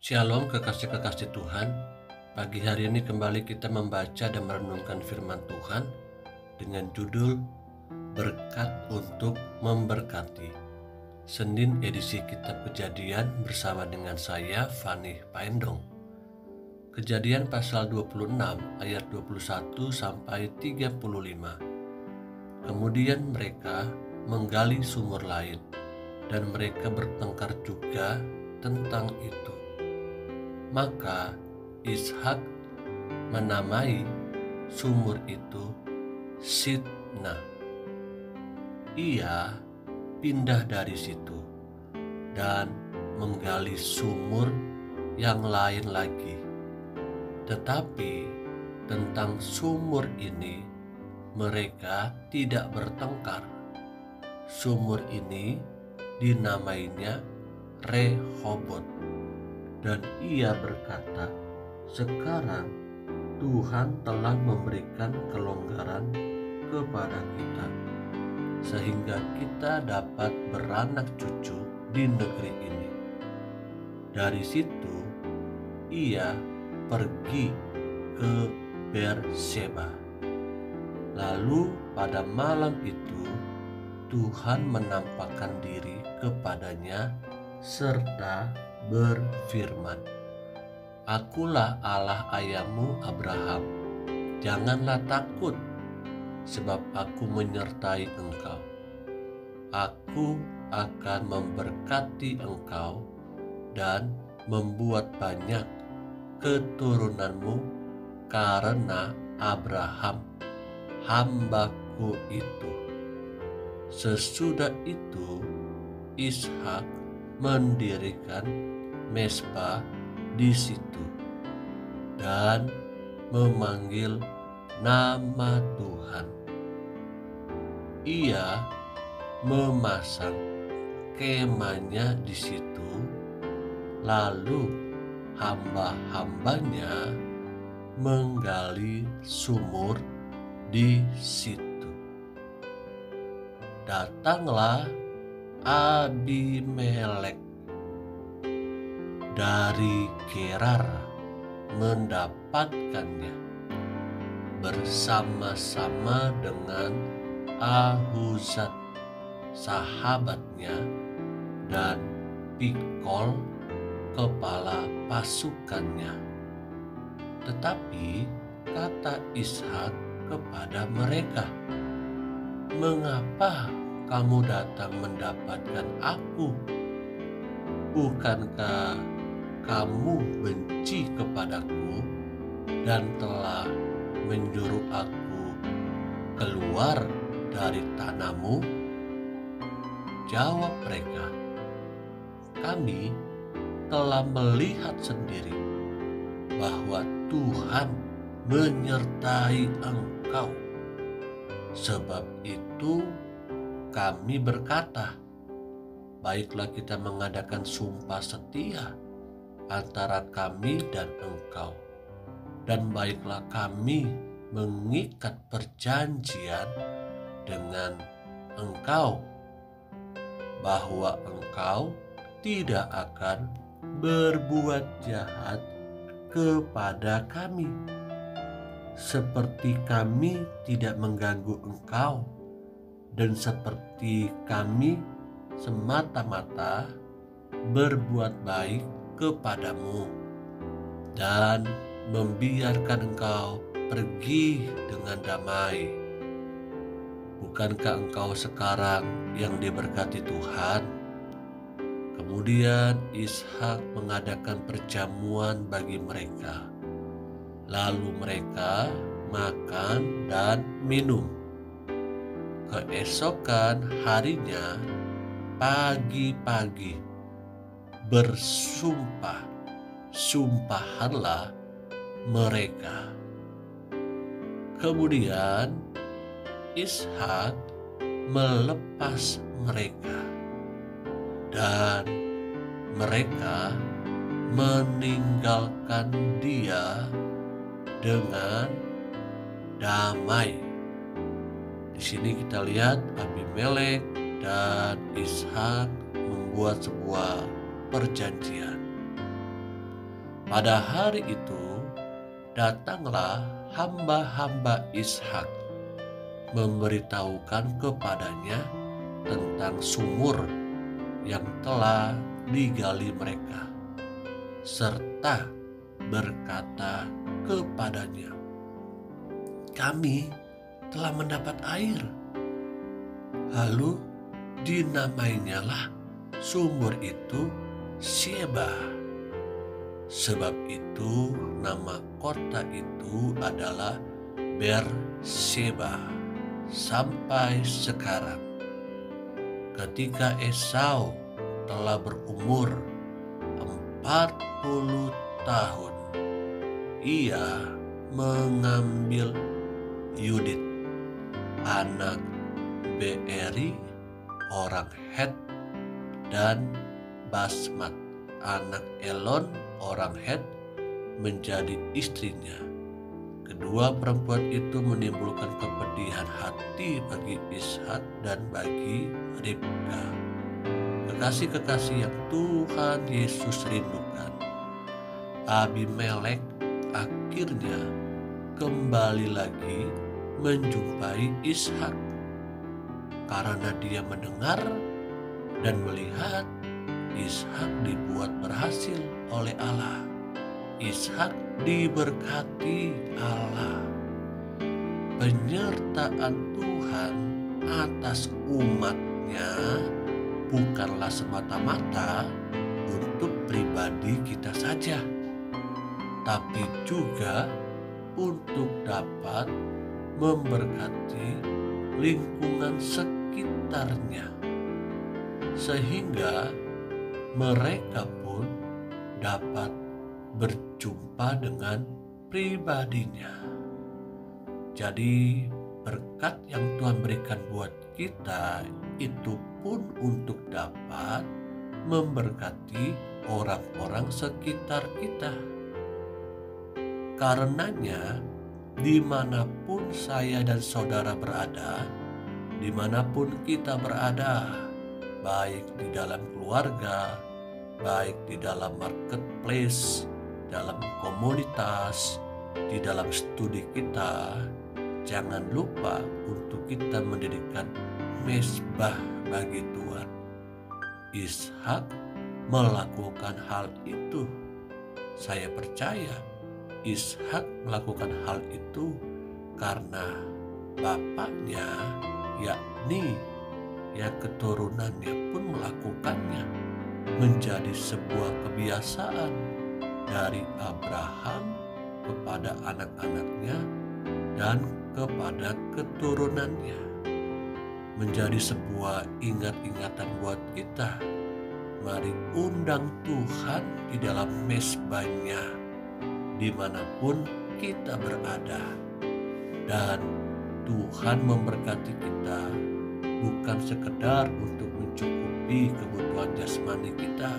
Shalom kekasih-kekasih Tuhan. Pagi hari ini kembali kita membaca dan merenungkan firman Tuhan dengan judul Berkat untuk Memberkati. Senin edisi Kitab Kejadian bersama dengan saya Fani Paendong. Kejadian pasal 26 ayat 21 sampai 35. Kemudian mereka menggali sumur lain dan mereka bertengkar juga tentang itu. Maka Ishak menamai sumur itu Sitna. Ia pindah dari situ dan menggali sumur yang lain lagi. Tetapi tentang sumur ini mereka tidak bertengkar. Sumur ini dinamainya Rehobot. Dan ia berkata, "Sekarang Tuhan telah memberikan kelonggaran kepada kita, sehingga kita dapat beranak cucu di negeri ini." Dari situ ia pergi ke Berseba. Lalu pada malam itu Tuhan menampakkan diri kepadanya serta berfirman, "Akulah Allah ayahmu Abraham. Janganlah takut, sebab aku menyertai engkau. Aku akan memberkati engkau dan membuat banyak keturunanmu karena Abraham, hambaku itu." Sesudah itu Ishak mendirikan mesbah di situ dan memanggil nama Tuhan. Ia memasang kemahnya di situ, lalu hamba-hambanya menggali sumur di situ. Datanglah Abimelek dari Gerar mendapatkannya bersama-sama dengan Ahuzat sahabatnya dan Pikol kepala pasukannya. Tetapi kata Ishak kepada mereka, "Mengapa kamu datang mendapatkan aku? Bukankah kamu benci kepadaku dan telah menyuruh aku keluar dari tanahmu?" Jawab mereka, "Kami telah melihat sendiri bahwa Tuhan menyertai engkau. Sebab itu kami berkata, baiklah kita mengadakan sumpah setia antara kami dan engkau. Dan baiklah kami mengikat perjanjian dengan engkau, bahwa engkau tidak akan berbuat jahat kepada kami, seperti kami tidak mengganggu engkau, dan seperti kami semata-mata berbuat baik kepadamu dan membiarkan engkau pergi dengan damai. Bukankah engkau sekarang yang diberkati Tuhan?" Kemudian Ishak mengadakan perjamuan bagi mereka. Lalu mereka makan dan minum. Keesokan harinya pagi-pagi sumpahanlah mereka. Kemudian Ishak melepas mereka dan mereka meninggalkan dia dengan damai. Di sini kita lihat Abimelek dan Ishak membuat sebuah perjanjian. Pada hari itu, datanglah hamba-hamba Ishak memberitahukan kepadanya tentang sumur yang telah digali mereka, serta berkata kepadanya, "Kami telah mendapat air." Lalu dinamainyalah sumur itu Sheba. Sebab itu nama kota itu adalah Beersheba sampai sekarang. Ketika Esau telah berumur 40 tahun, ia mengambil Yudit, anak Beeri orang Het, dan Basmat, anak Elon orang Het, menjadi istrinya. Kedua perempuan itu menimbulkan kepedihan hati bagi Ishak dan bagi Ribka, kekasih-kekasih yang Tuhan Yesus rindukan. Abimelek akhirnya kembali lagi menjumpai Ishak karena dia mendengar dan melihat Ishak dibuat berhasil oleh Allah. Ishak diberkati Allah. Penyertaan Tuhan atas umatnya bukanlah semata-mata untuk pribadi kita saja, tapi juga untuk dapat memberkati lingkungan sekitarnya, sehingga mereka pun dapat berjumpa dengan pribadinya. Jadi berkat yang Tuhan berikan buat kita itu pun untuk dapat memberkati orang-orang sekitar kita. Karenanya dimanapun saya dan saudara berada, dimanapun kita berada, baik di dalam keluarga, baik di dalam marketplace, dalam komunitas, di dalam studi kita, jangan lupa untuk kita mendirikan mezbah bagi Tuhan. Ishak melakukan hal itu. Saya percaya Ishak melakukan hal itu karena bapaknya, yakni keturunannya pun melakukannya, menjadi sebuah kebiasaan dari Abraham kepada anak-anaknya dan kepada keturunannya, menjadi sebuah ingat-ingatan buat kita. Mari undang Tuhan di dalam mezbahnya dimanapun kita berada, dan Tuhan memberkati kita bukan sekedar untuk mencukupi kebutuhan jasmani kita,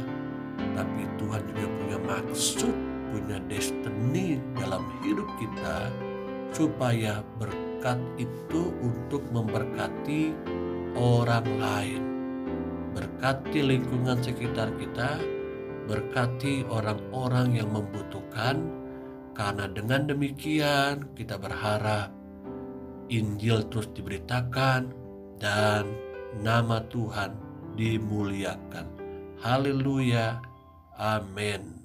tapi Tuhan juga punya maksud, punya destiny dalam hidup kita, supaya berkat itu untuk memberkati orang lain, berkati lingkungan sekitar kita, berkati orang-orang yang membutuhkan. Karena dengan demikian kita berharap Injil terus diberitakan dan nama Tuhan dimuliakan. Haleluya, amin.